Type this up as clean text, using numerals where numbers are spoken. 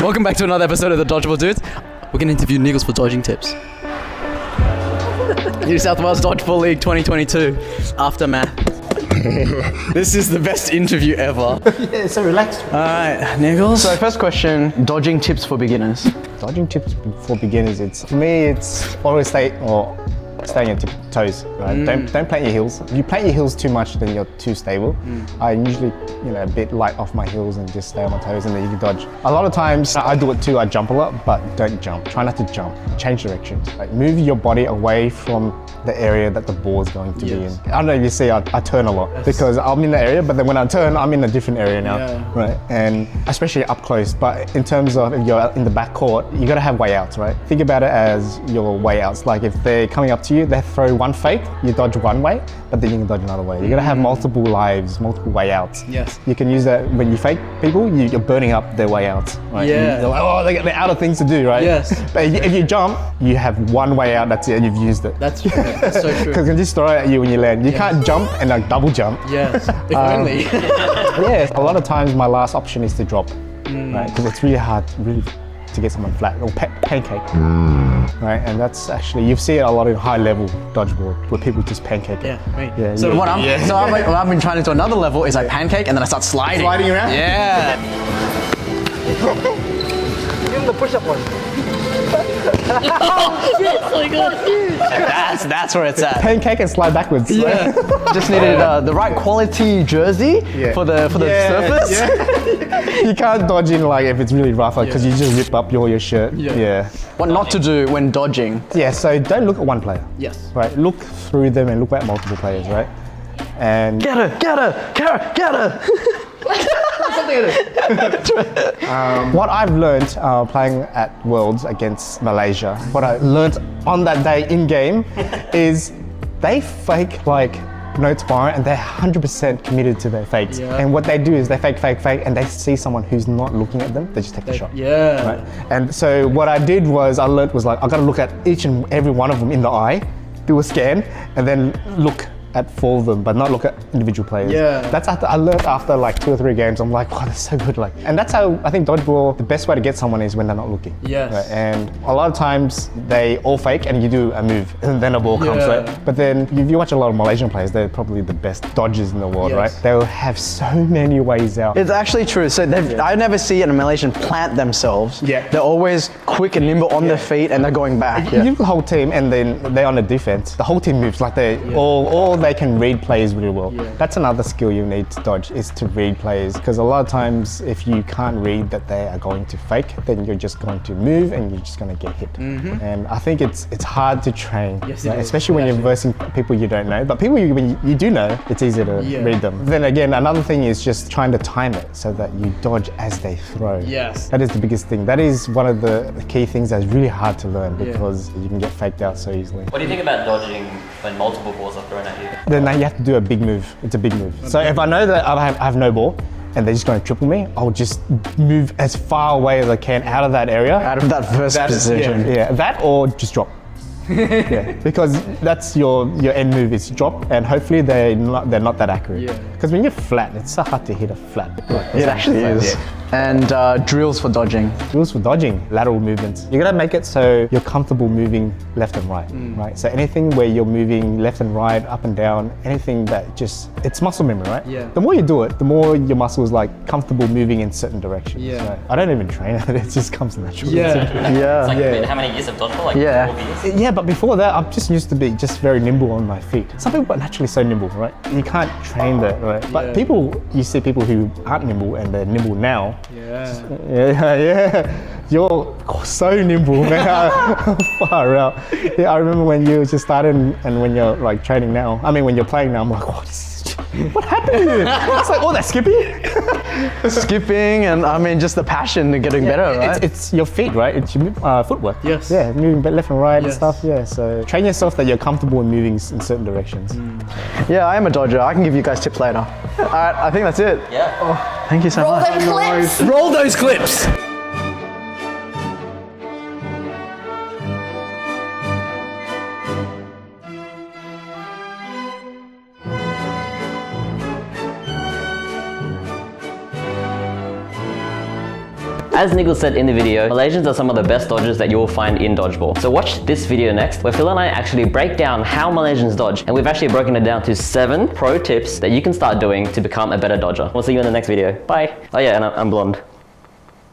Welcome back to another episode of the Dodgeball Dudes. We're going to interview Niggles for dodging tips. New South Wales Dodgeball League 2022 Aftermath. This is the best interview ever. Yeah, so relaxed. Alright, Niggles. So first question, Dodging tips for beginners. dodging tips for beginners, for me it's always staying on your toes, right? Don't plant your heels. If you plant your heels too much, then you're too stable. I usually, a bit light off my heels and just stay on my toes, and then you can dodge. A lot of times I do it too. I jump a lot, but don't jump. Try not to jump. Change directions. Like move your body away from the area that the ball is going to be in. I don't know if you see, I turn a lot because I'm in the area, but then when I turn, I'm in a different area now, right? And especially up close. But in terms of if you're in the back court, you got to have way outs, right? Think about it as your way outs. Like if they're coming up to you, they throw one fake, you dodge one way, but then you can dodge another way. You got to have multiple lives, multiple way outs. Yes. You can use that when you fake people, you're burning up their way outs, right? Yeah. They're like, they're out of things to do, right? Yes. But if you jump, you have one way out, that's it, and you've used it. That's true. That's so true. Because it can just throw it at you when you land. You can't jump and like double jump. Yes. If only. Yeah. A lot of times my last option is to drop, right? Because it's really hard, to get someone flat or pancake, right? And that's actually, you see it a lot in high level dodgeball where people just pancake it. Yeah, right. Yeah. So what I've been trying to do another level is I pancake and then I start sliding. Sliding around? Yeah. Give him the push-up one. That's where it's at. Pancake and slide backwards. Yeah. Right? Just needed the right quality jersey for the surface. Yeah. You can't dodge in like if it's really rough because you just rip up your shirt. Yeah. What not to do when dodging. Yeah, so don't look at one player. Yes. Right, look through them and look at multiple players, right? And Get her. what I've learned playing at Worlds against Malaysia, what I learned on that day in game is they fake like no tomorrow and they're 100% committed to their fakes. Yeah. And what they do is they fake and they see someone who's not looking at them, they just take the shot. Yeah. Right? And so what I did was I learned was like I got to look at each and every one of them in the eye, do a scan, and then look at four of them, but not look at individual players. Yeah. That's after I learned after like 2 or 3 games. I'm like, wow, that's so good. Like, and that's how I think dodgeball. The best way to get someone is when they're not looking. Yes. Right? And a lot of times they all fake, and you do a move, and then a ball comes. Right. But then if you watch a lot of Malaysian players, they're probably the best dodgers in the world, right? They'll have so many ways out. It's actually true. So I never see a Malaysian plant themselves. Yeah. They're always quick and nimble on their feet, and they're going back. You look at the whole team, and then they're on the defense. The whole team moves like they all they can read plays really well. That's another skill you need to dodge is to read players, because a lot of times if you can't read that they are going to fake, then you're just going to move and you're just going to get hit. And I think it's hard to train, yes, right? Especially when you're versing people you don't know. But people when you do know, it's easy to read them. Then again, another thing is just trying to time it so that you dodge as they throw. Yes. That is the biggest thing. That is one of the key things that's really hard to learn because you can get faked out so easily. What do you think about dodging when multiple balls are thrown at you? Then you have to do a big move. It's a big move. So if I know that I have no ball and they're just going to triple me, I'll just move as far away as I can out of that area. Out of that first position. Yeah, that or just drop. Because that's your end move is drop, and hopefully they're not that accurate. Because when you're flat, it's so hard to hit a flat. It actually is. And drills for dodging. Drills for dodging, lateral movements. You gotta make it so you're comfortable moving left and right, right? So anything where you're moving left and right, up and down, anything that it's muscle memory, right? Yeah. The more you do it, the more your muscles like comfortable moving in certain directions. Yeah. Right? I don't even train it, it just comes naturally. It's like how many years of dodgeball? Like 12 years? Yeah, but before that, I'm just used to be just very nimble on my feet. Some people are naturally so nimble, right? You can't train that, right? But you see people who aren't nimble and they're nimble now. Yeah. You're so nimble, man. Far out. Yeah, I remember when you just started and when you're like training now. I mean, when you're playing now, I'm like, what happened here? It's like, oh, that's skipping, and I mean, just the passion to getting better, right? It's your feet, right? It's your footwork. Yes. Yeah, moving left and right and stuff. Yeah, so train yourself that you're comfortable in moving in certain directions. Yeah, I am a dodger. I can give you guys tips later. All right, I think that's it. Yeah. Oh, thank you so much. Roll those clips. As Niggles said in the video, Malaysians are some of the best dodgers that you will find in dodgeball. So watch this video next, where Phil and I actually break down how Malaysians dodge, and we've actually broken it down to 7 pro tips that you can start doing to become a better dodger. We'll see you in the next video. Bye. Oh yeah, and I'm blonde.